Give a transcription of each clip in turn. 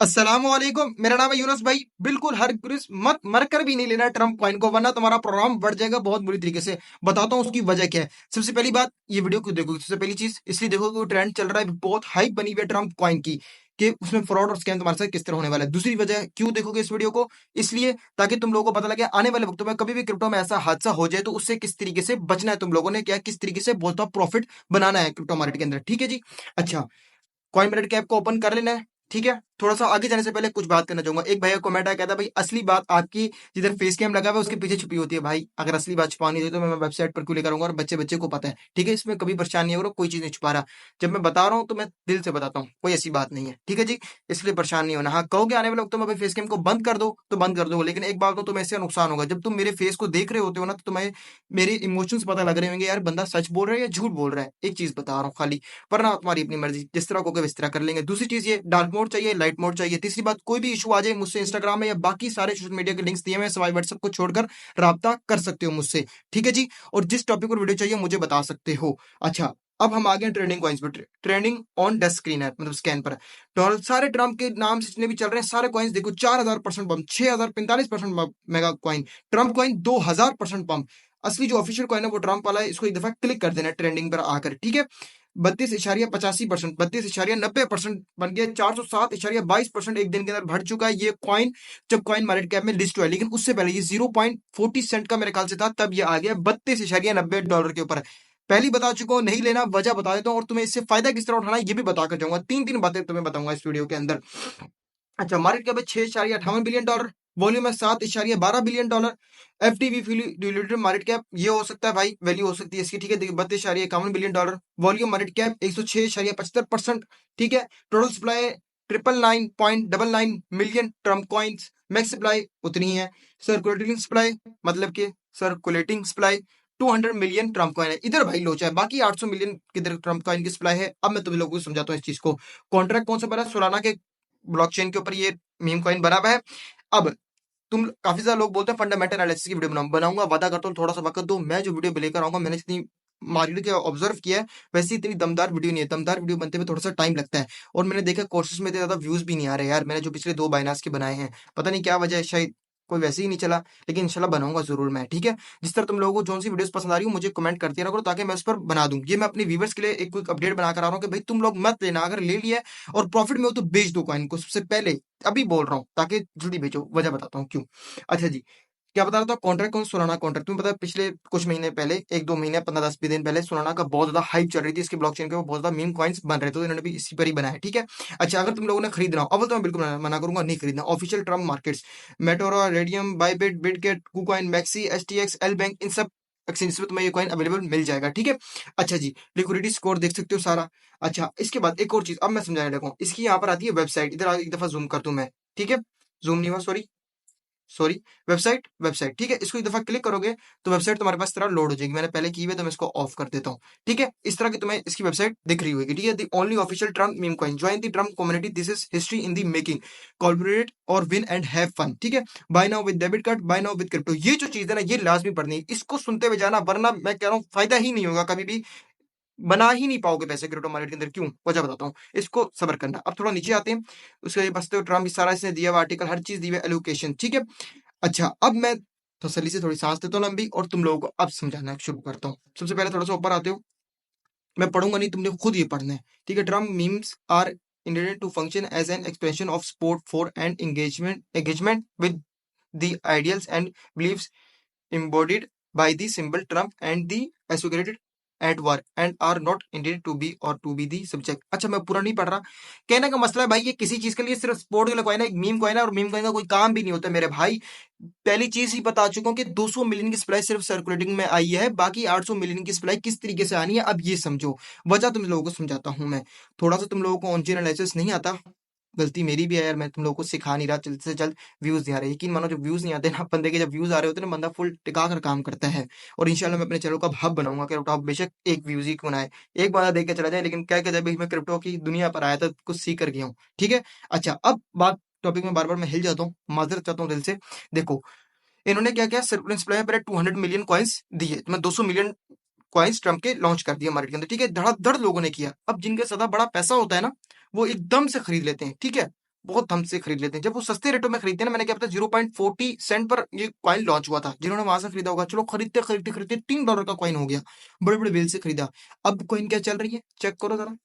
अस्सलाम वालेकुम। मेरा नाम है यूनुस भाई। बिल्कुल हर क्रिस मत मर कर भी नहीं लेना ट्रम्प कॉइन को, वरना तुम्हारा प्रोग्राम बढ़ जाएगा बहुत बुरी तरीके से। बताता हूँ उसकी वजह क्या है। सबसे पहली बात, ये वीडियो क्यों देखो? सबसे पहली चीज इसलिए देखो कि ट्रेंड चल रहा है, बहुत हाइप बनी हुई है ट्रम्प कॉइन की, कि उसमें फ्रॉड और स्कैम तुम्हारे साथ किस तरह होने वाला है। दूसरी वजह क्यों देखोगे इस वीडियो को? इसलिए ताकि तुम लोगों को पता लगे आने वाले वक्तों में कभी भी क्रिप्टो में ऐसा हादसा हो जाए तो उससे किस तरीके से बचना है तुम लोगों ने, क्या किस तरीके से बहुत प्रॉफिट बनाना है क्रिप्टो मार्केट के अंदर। ठीक है जी। अच्छा, कॉइन मिनट के ऐप को ओपन कर लेना है। ठीक है, थोड़ा सा आगे जाने से पहले कुछ बात करना चाहूंगा। एक भैया कमेंट आया, कहता भाई असली बात आपकी जिधर फेस कैम लगा हुआ है उसके पीछे छुपी होती है। भाई अगर असली बात छुपानी थी तो मैं वेबसाइट पर क्यों लेकर आऊंगा, और बच्चे बच्चे को पता है। ठीक है, इसमें कभी परेशानी नहीं हो रहा, कोई चीज नहीं छुपा रहा। जब मैं बता रहा हूँ तो मैं दिल से बताता हूँ, कोई ऐसी बात नहीं है। ठीक है जी, इसलिए परेशान नहीं होना। हाँ, कहोगे आने वाले वक्त में फेस कैम को बंद कर दो तो बंद कर दो, लेकिन एक बात तो तुम्हें इससे नुकसान होगा। जब तुम मेरे फेस को देख रहे होते हो ना, तो तुम्हें मेरे इमोशंस पता लग रहे होंगे, यार बंदा सच बोल रहा है या झूठ बोल रहा है। एक चीज बता रहा हूँ खाली, वरना तुम्हारी अपनी मर्जी, जिस तरह को इस तरह कर लेंगे। दूसरी चीज ये, डार्क मोड चाहिए, लाइट मोड चाहिए। तीसरी बात, कोई भी इशू आ जाए मुझसे इंस्टाग्राम में या बाकी सारे सोशल मीडिया के लिंक्स दिए हुए हैं, सवाई व्हाट्सएप को छोड़कर राब्ता कर सकते हो मुझसे। ठीक है जी, और जिस टॉपिक पर वीडियो चाहिए मुझे बता सकते हो। अच्छा, अब हम आ गए ट्रेंडिंग कॉइन्स पर। ट्रेंडिंग ऑन डेस्क स्क्रीन है, मतलब स्कैन पर डॉलर सारे ट्रम्प के नाम से जितने भी चल रहे हैं सारे कॉइन्स देखो, 4000% pump, 6045% mega coin, Trump coin 2000% pump. असली जो ऑफिशियल कॉइन है वो ट्रम्प वाला है, इसको एक दफा क्लिक कर देना है ट्रेंडिंग पर आकर। ठीक है, 32.85%, 32.90% बन गया, 407.22% एक दिन के अंदर बढ़ चुका है ये कॉइन, जब कॉइन मार्केट कैप में लिस्ट हुआ है। लेकिन उससे पहले ये 0.40 सेंट का मेरे ख्याल से था, तब ये आ गया $32.90 के ऊपर। पहली बता चुका हूँ, नहीं लेना, वजह बता देता हूँ, और तुम्हें इससे फायदा किस तरह उठाना है ये भी बताकर जाऊंगा। तीन तीन बातें तुम्हें बताऊंगा इस वीडियो के अंदर। अच्छा, मार्केट कैप है $6.58 बिलियन, वॉल्यूम है $7.12 billion. FTV diluted market cap ये हो सकता है भाई, वैल्यू हो सकती है इसकी। ठीक है, देखिए $32.51 बिलियन, वॉल्यूम मार्केट कैप 106.75%। ठीक है, total supply 999.99 million Trump coins, max supply उतनी ही है। सर्कुलेटिंग सप्लाई, मतलब कि circulating supply 200 million Trump coin है। इधर भाई लोचा है, बाकी 800 मिलियन किधर ट्रम्प कॉइन की सप्लाई है। अब मैं तुम लोगों को समझाता हूँ इस चीज को। कॉन्ट्रैक्ट कौन सा बना? सोलाना के ब्लॉकचेन के ऊपर ये मीम कॉइन बना हुआ है। अब तुम काफी ज्यादा लोग बोलते हैं फंडामेंटल एनालिसिस की वीडियो बनाऊंगा, वादा करता हूँ, थोड़ा सा वक्त दो, मैं जो वीडियो लेकर आऊंगा, मैंने जितनी मार्केट के ऑब्जर्व किया है वैसे इतनी दमदार वीडियो नहीं है। दमदार वीडियो बनते हुए थोड़ा सा टाइम लगता है, और मैंने देखा कोर्सेज में इतने ज्यादा व्यूज भी नहीं आ रहे यार। मैंने जो पिछले 2 बाइनास के बनाए हैं, पता नहीं क्या वजह है, शायद कोई वैसे ही नहीं चला, लेकिन इंशाल्लाह बनाऊंगा जरूर मैं। ठीक है, जिस तरह तुम लोगों को जो सी वीडियोस पसंद आ रही हो मुझे कमेंट करते रहो, ताकि मैं उस पर बना दूं। ये मैं अपने व्यूवर्स के लिए एक क्विक अपडेट बनाकर आ रहा हूँ कि भाई तुम लोग मत लेना, अगर ले लिया है और प्रॉफिट में हो तो बेच दो कॉइन को सबसे पहले। अभी बोल रहा हूँ ताकि जल्दी बेचो, वजह बताता हूँ क्यों। अच्छा जी, क्या बता रहा था? कॉन्ट्रैक्ट कौन? Solana contract. तुम्हें पता है पिछले कुछ महीने पहले, 1-2 महीने, 15-10 दिन पहले सोलाना का बहुत ज्यादा हाइप चल रही थी, इसके ब्लॉकचेन के ऊपर बहुत ज्यादा मीम कॉइन्स बन रहे थे, तो इन्होंने भी इसी पर ही बनाया। ठीक है, अच्छा, अगर तुम लोगों ने खरीदना हो, अव्वल तो मैं बिल्कुल मना करूंगा, नहीं खरीदना। Official Trump markets, Meteora, Raydium, Bybit, Bitget, KuCoin, MEXC, STX, LBank, इन सब एक्सचेंज में तुम्हें ये कॉइन अवेलेबल मिल जाएगा। ठीक है, अच्छा जी, लिक्विडिटी स्कोर देख सकते हो सारा। अच्छा, इसके बाद एक और चीज अब मैं समझाने लगा हूँ, इसकी यहाँ पर आती है वेबसाइट। इधर एक दफा जूम कर दूं मैं। ठीक है, जूम नहीं हुआ, सॉरी सॉरी, वेबसाइट, वेबसाइट। ठीक है, इसको एक दफा क्लिक करोगे तो वेबसाइट तुम्हारे पास तरह लोड हो जाएगी। मैंने पहले की हुई है तो मैं इसको ऑफ कर देता हूँ। ठीक है, इस तरह की तुम्हें इसकी वेबसाइट दिख रही होगी। ठीक है, the only official Trump meme coin, join the Trump community, this is history in the making, collaborate और विन एंड हैव फन। ठीक है, buy now with debit card, buy now with crypto. ये जो चीज है ना, ये लाजमी पढ़नी है, इसको सुनते हुए जाना, वरना मैं कह रहा हूँ फायदा ही नहीं होगा, कभी भी बना ही नहीं पाओगे पैसे क्रिप्टो मार्केट के अंदर। क्यों? वजह बताता हूँ, इसको सबर करना। अब थोड़ा नीचे आते हैं, उसके बसते हो ट्रम्प सारा इसने दिया हुआ आर्टिकल, हर चीज दी हुई एलोकेशन। ठीक है, अच्छा, अब मैं तसल्ली से थोड़ी सांस लेता हूँ लंबी, और तुम लोगों को अब समझाना शुरू करता हूँ। सबसे पहले थोड़ा सा ऊपर आते हो, मैं पढ़ूंगा नहीं, तुमने खुद ये पढ़ना है। ठीक है, Trump memes are intended to function as an expression of support for and engagement with the ideals and beliefs embodied by the symbol Trump and the associated at work and are not intended to be or to be the subject। अच्छा, मैं पूरा नहीं पढ़ रहा। कहने का मसला है भाई, ये किसी चीज के लिए सिर्फ सपोर्ट के लिए कॉइन है, एक मीम कॉइन है, और मीम कॉइन का कोई काम भी नहीं होता मेरे भाई। पहली चीज ही बता चुका हूँ कि 200 मिलियन की सप्लाई सिर्फ सर्कुलेटिंग में आई है, बाकी 800 मिलियन की सप्लाई किस तरीके से आनी है अब ये समझो। वजह तुम लोगों को समझाता हूँ मैं। थोड़ा सा तुम लोगों को ऑन चेन एनालिसिस नहीं आता, गलती मेरी भी है यार, मैं तुम लोगों को सिखा नहीं रहा, जल्द से जल्द व्यूज नहीं आ रहे। यकीन मानो, जब व्यूज नहीं आते ना बंदे के, जब व्यूज आ रहे होते हैं ना, बंदा फुल टिका कर काम करता है। और इंशाल्लाह मैं अपने चैनल का हब बनाऊंगा, क्रिप्टो हब, बेशक एक व्यूज ही क्यों ना आए, एक बंदा देख के चला जाए, लेकिन क्या कहते हैं भाई, मैं क्रिप्टो की दुनिया पर आया था, कुछ सीख कर गया हूँ। ठीक है, अच्छा, अब बात टॉपिक में बार बार मैं हिल जाता हूँ, माजरत चाहता हूँ दिल से। देखो, इन्होंने क्या किया, सर्कुलेंट सप्लाई में पहले 200 मिलियन कॉइन्स दिए, तो मैं 200 मिलियन कॉइन्स ट्रम्प के लॉन्च कर दिया मार्केट के अंदर। ठीक है, धड़ाधड़ लोगों ने किया। अब जिनके ज्यादा बड़ा पैसा होता है ना, वो एकदम से खरीद लेते हैं। ठीक है, बहुत हमसे खरीद लेते हैं। जब वो सस्ते रेटों में खरीदते हैं ना, मैंने क्या पता 0.40 सेंट पर ये कॉइन लॉन्च हुआ था, जिन्होंने वहां से खरीदा होगा, चलो खरीदते खरीदते खरीदते $3 का कॉइन हो गया, बड़े बड़े वेल से खरीदा। अब कॉइन क्या चल रही है, चेक करो जरा,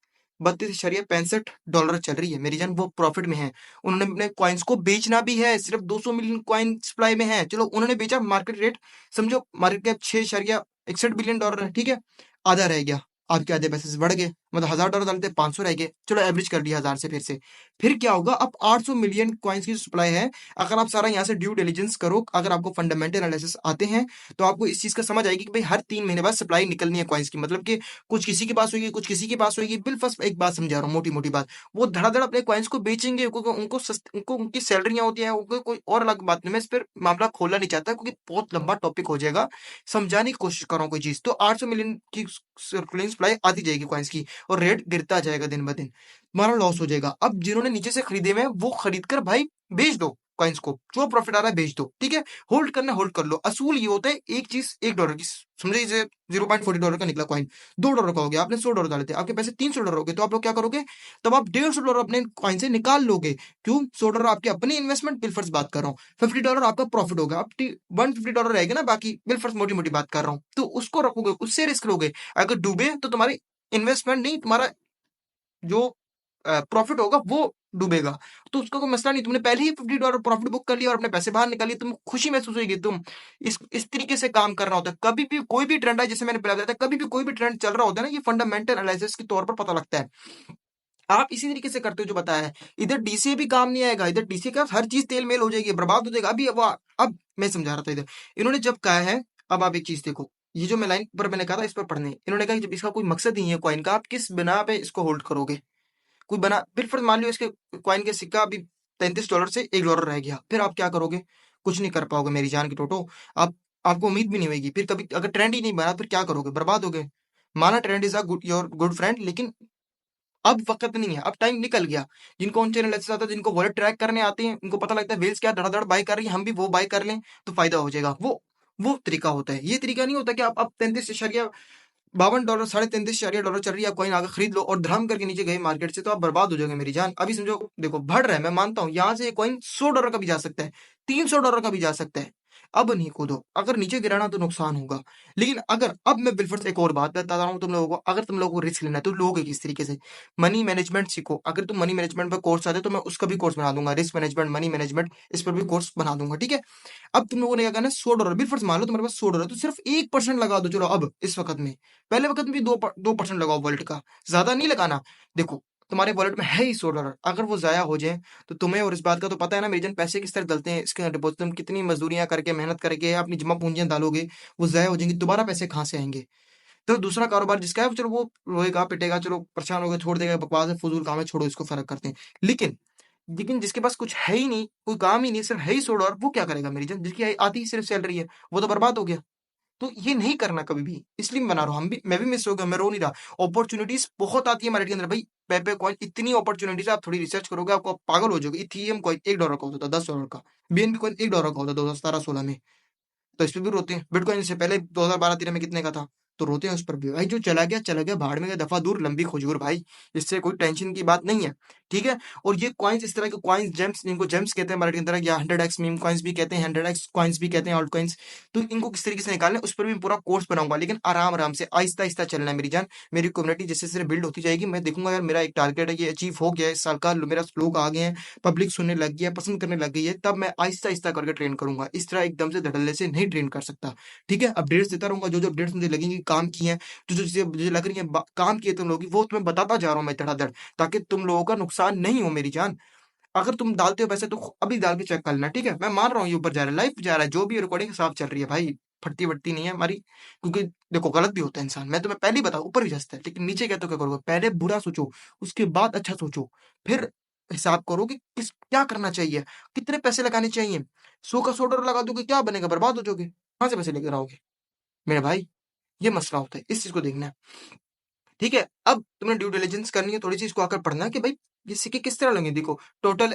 $32.65 चल रही है मेरी जान, वो प्रॉफिट में है। उन्होंने अपने कॉइन्स को बेचना भी है, सिर्फ 200 मिलियन कॉइन सप्लाई में है, चलो उन्होंने बेचा, मार्केट रेट समझो, मार्केट कैप $6.61 है, ठीक है, आधा रह गया, आपके आधे पैसे से बढ़ गए, मतलब $1000 डालते 500 रह गए, चलो एवरेज कर लिया 1000 से, फिर क्या होगा, अब 800 मिलियन कॉइन्स की सप्लाई है। अगर आप सारा यहाँ से ड्यू डिलिजेंस करो, अगर आपको फंडामेंटल एनालिसिस आते हैं, तो आपको इस चीज का समझ आएगी कि भाई हर 3 महीने बाद सप्लाई निकलनी है कॉइन्स की, मतलब कि कुछ किसी के पास होगी, कुछ किसी के पास होगी। बिल फर्स्ट एक बात समझा रहा हूँ, मोटी मोटी बात, वो धड़ाधड़ अपने कॉइन्स को बेचेंगे, क्योंकि उनको उनकी सैलरियां होती है, उनको कोई और अलग बात नहीं, मैं इस पर मामला खोलना नहीं चाहता क्योंकि बहुत लंबा टॉपिक हो जाएगा, समझाने की कोशिश कर रहा हूँ कोई चीज। तो 800 मिलियन की सर्कुलेटिंग सप्लाई आती जाएगी कॉइन्स की, और रेट गिरता जाएगा दिन ब दिन, तुम्हारा लॉस हो जाएगा। अब जिन्होंने नीचे से खरीदे हुए हैं, वो खरीद कर भाई बेच दो कॉइन्स को, जो प्रॉफिट आ रहा है बेच दो, ठीक है, होल्ड करना होल्ड कर लो। असूल ये होता है, एक चीज $1 की, समझे, इसे $0.40 का निकला कॉइन, $2 का हो गया, आपने $100 डाले थे, आपके पैसे $300 हो गए, तो आप लोग क्या करोगे, तब आप $150 अपने कॉइन से निकाल लोगे, क्यों, $100 आपके अपने इन्वेस्टमेंट, बिल फर्स्ट बात कर रहा हूँ, $50 आपका प्रॉफिट होगा, अब $150 रहेगा ना बाकी, बिल फर्स्ट मोटी मोटी बात कर रहा हूँ, तो उसको रखोगे, उससे रिस्क लोगे। अगर डूबे तो तुम्हारी इन्वेस्टमेंट नहीं, तुम्हारा जो प्रॉफिट होगा वो डूबेगा, तो उसका कोई मसला नहीं, तुमने पहले ही $50 प्रॉफिट बुक कर लिया और अपने पैसे बाहर निकाल लिए, तुम खुशी महसूस होगी, तुम इस तरीके से काम करना होता है। कभी भी कोई भी ट्रेंड है, जैसे मैंने पहले बताया था, कभी भी कोई भी ट्रेंड चल रहा होता है ना, ये फंडामेंटल एनालिसिस के तौर पर पता लगता है। आप इसी तरीके से करते हो जो बताया है, इधर डीसीए भी काम नहीं आएगा, इधर डीसीए का हर चीज तेल मेल हो जाएगी, बर्बाद हो जाएगा। अभी अब मैं समझा रहा था इधर, इन्होंने जब कहा है, अब आप एक चीज देखो, ये जो मैं लाइन पर मैंने कहा था इस पर पढ़ने, इन्होंने कहा कि जब इसका कोई मकसद नहीं है कॉइन का, आप किस बिना पे इसको होल्ड करोगे, कोई बना, फिर मान लियो इसके कॉइन के सिक्का अभी $33 से $1 रह गया, फिर आप क्या करोगे, कुछ नहीं कर पाओगे मेरी जान की टोटो। आप आपको उम्मीद भी नहीं होगी, फिर कभी अगर ट्रेंड ही नहीं बना, फिर क्या करोगे, बर्बाद हो गए। माना trend is a good, your good friend, लेकिन अब वक्त नहीं है, अब टाइम निकल गया। जिनको ऑन चैनल एक्सेस आता है, जिनको वॉलेट ट्रैक करने आते हैं, उनको पता लगता है वेल्स क्या धड़ाधड़ बाय कर रही है, हम भी वो बाय कर लें तो फायदा हो जाएगा। वो तरीका होता है, ये तरीका नहीं होता कि आप अब 33.52 $33.52 चल रही है, आप कॉइन आगे खरीद लो और धर्म करके नीचे गए मार्केट से, तो आप बर्बाद हो जाओगे मेरी जान। अभी समझो, देखो बढ़ रहा है, मैं मानता हूँ, यहाँ से कॉइन $100 का भी जा सकता है, $300 का भी जा सकता है। अब नहीं कूदो, अगर नीचे गिराना तो नुकसान होगा। लेकिन अगर, अब मैं बिल्कुल से एक और बात बता रहा हूँ तुम लोगों को, अगर तुम लोगों को रिस्क लेना है तो लोगे किस तरीके से, मनी मैनेजमेंट सीखो। अगर तुम मनी मैनेजमेंट पर कोर्स चाहते हो तो मैं उसका भी कोर्स बना दूंगा, रिस्क मैनेजमेंट, मनी मैनेजमेंट, इस पर भी कोर्स बना दूंगा, ठीक है। अब तुम लोगों ने क्या करना है, $100 बिल फर्स्ट मान लो तुम्हारे पास $100, तो सिर्फ 1% लगा दो, चलो अब इस वक्त में, पहले वक्त में भी 2% लगाओ वॉलेट का, ज्यादा नहीं लगाना। देखो, तुम्हारे वॉलेट में है ही $100, अगर वो जाया हो जाए तो तुम्हें, और इस बात का तो पता है ना मेरी जन, पैसे किस तरह डलते हैं, इसके डिपॉजिट तुम कितनी मजदूरियां करके मेहनत करके अपनी जमा पूंजियां डालोगे, वो जाया हो जाएंगी, दोबारा पैसे कहाँ से आएंगे। तो दूसरा कारोबार जिसका है, चलो वो रोएगा पिटेगा, चलो परेशान हो गए, छोड़ देगा, बकवास है, फजूल काम है, छोड़ो इसको, फर्क करते हैं। लेकिन लेकिन जिसके पास कुछ है ही नहीं, कोई काम ही नहीं, सिर्फ है ही $100, वो क्या करेगा मेरी जान, जिसकी आती ही सिर्फ सैलरी है, वो तो बर्बाद हो गया। तो ये नहीं करना कभी भी, इसलिए मैं बना रहा हूँ, मैं भी मिस हो गया, मैं रो नहीं रहा। अपॉर्चुनिटीज बहुत आती है मार्केट के अंदर भाई, पेपे कॉइन इतनी अपॉर्चुनिटीज, आप थोड़ी रिसर्च करोगे आपको पागल हो जाओगे। इथीरियम कॉइन $1 का होता था, $10 का। बीएनबी कॉइन $1 का होता था 2017-16 में, तो इस पे भी रोते हैं। बिटकॉइन से पहले 2012-13 में कितने का था, तो रोते हैं उस पर भी। भाई जो चला गया भाड़ में गया, दफा दूर लंबी खजूर भाई, इससे कोई टेंशन की बात नहीं है, ठीक है। और ये कॉइन्स, इस तरह के कॉइन्स, जेम्स, जिनको जेम्स कहते हैं मार्केट के अंदर, या 100x मीम कॉइन्स भी कहते हैं, 100x कॉइन्स भी कहते हैं, ऑल्ट कॉइन्स, तो इनको किस तरीके से निकालना है उस पर भी पूरा कोर्स बनाऊंगा, लेकिन आराम आराम से, आहिस्ता आहिस्ता चलना है मेरी जान। मेरी कम्युनिटी जैसे जैसे बिल्ड होती जाएगी, मैं देखूंगा यार मेरा एक टारगेट है, ये अचीव हो गया है इस साल का, मेरा लोग आ गए हैं, पब्लिक सुनने लग गई है, पसंद करने लग गई है, तब मैं आहिस्ता आहिस्ता करके ट्रेन करूंगा, इस तरह एकदम से धड़ल्ले से नहीं ट्रेन कर सकता, ठीक है। अपडेट्स देता रहूंगा, जो जो अपडेट्स मुझे लगेंगी काम की हैं, जो जो चीजें मुझे लग रही है काम की है तुम लोगों की, वो तुम्हें बताता जा रहा हूँ मैं धड़ाधड़, ताकि तुम लोगों का नुकसान नहीं हो मेरी जान। अगर तुम डालते हो पैसे तो अभी डाल के चेक कर लेना, ठीक है। मैं मान रहा हूँ ये ऊपर जा रहा है, लाइव जा रहा है, जो भी रिकॉर्डिंग साफ चल रही है भाई, फटती वटती नहीं है हमारी, क्योंकि देखो गलत भी होता है इंसान, मैं तुम्हें पहले ही बताऊं, ऊपर भी जचता है, लेकिन नीचे क्या, तो क्या करोगे, पहले बुरा सोचो, उसके बाद अच्छा सोचो, फिर हिसाब करो कि क्या करना चाहिए, कितने पैसे लगाने चाहिए। 100 का $100 लगा दोगे, क्या बनेगा, बर्बाद हो जाओगे, कहाँ से पैसे लेकर आओगे मेरे भाई, ये मसला होता है, इस चीज को देखना है, ठीक है। अब तुमने ड्यू डिलिजेंस करनी है, थोड़ी सी इसको आकर पढ़ना है कि भाई ये सिक्के किस तरह लगे। देखो, टोटल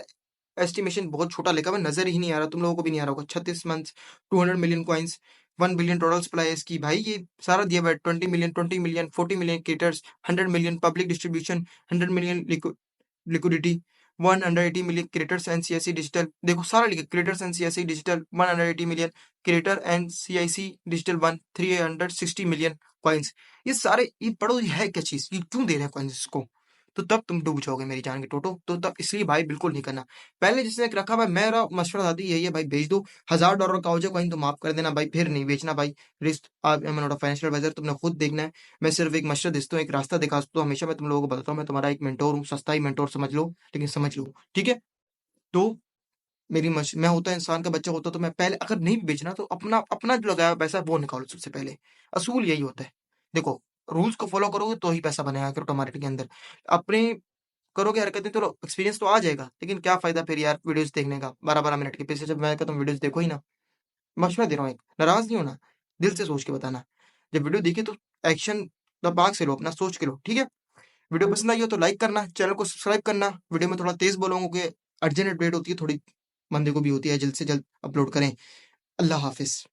एस्टिमेशन बहुत छोटा लिखा हुआ, नजर ही नहीं आ रहा, तुम लोगों को भी नहीं आ रहा होगा। 36 months, 200 million coins, 1 billion total supply है इसकी, भाई ये सारा दिया हुआ है। 20 million 40 million creators, 100 million public distribution, 100 million liquidity, 180 million creators and CIC digital, देखो सारा लिखा creators and CIC digital 180 million creator and CIC digital 360 million coins. ये सारे ये पढ़ो, ये है क्या चीज, ये क्यों दे रहे हैं कॉइन्स इसको? तो तब तुम डूब जाओगे मेरी जान के टोटो। तो तब इसलिए भाई बिल्कुल नहीं करना। पहले जिसने रखा भाई, मेरा मशवरा दादी यही है भाई, बेच दो। $1000 का हो जाए कॉइन तो माफ कर देना भाई, फिर नहीं बेचना भाई। Risk, I am not a financial adviser, तुमने खुद देखना है। मैं सिर्फ एक मशवरा देता हूँ, एक रास्ता दिखाता हूँ, हमेशा मैं तुम लोगों को बताता हूँ, मैं तुम्हारा एक मेंटोर हूँ, सस्ता ही मेंटोर समझ लो, लेकिन समझ लो, ठीक है? तो मैं होता इंसान का बच्चा होता तो मैं पहले, अगर नहीं भी बेचना तो अपना अपना जो लगाया हुआ पैसा है वो निकालो सबसे पहले। असूल यही होता है। देखो, रूल्स को फॉलो करोगे तो ही पैसा बनेगा क्रिप्टो मार्केट के अंदर। अपने करोगे हरकतें तो एक्सपीरियंस तो आ जाएगा, लेकिन क्या फायदा फिर यार वीडियोस देखने का 12-12 मिनट के पीछे, जब मैं कहता हूँ वीडियोस देखो ही ना। मशवरा दे रहा हूँ एक, नाराज नहीं होना, दिल से सोच के बताना। जब वीडियो देखी तो एक्शन दिमाग से लो, अपना सोच के लो, ठीक है? वीडियो पसंद आई हो तो लाइक करना, चैनल को सब्सक्राइब करना। वीडियो में थोड़ा तेज बोलूंगा क्योंकि अर्जेंट अपडेट होती है, थोड़ी बंदे को भी होती है, जल्द से जल्द अपलोड करें। अल्लाह हाफिज।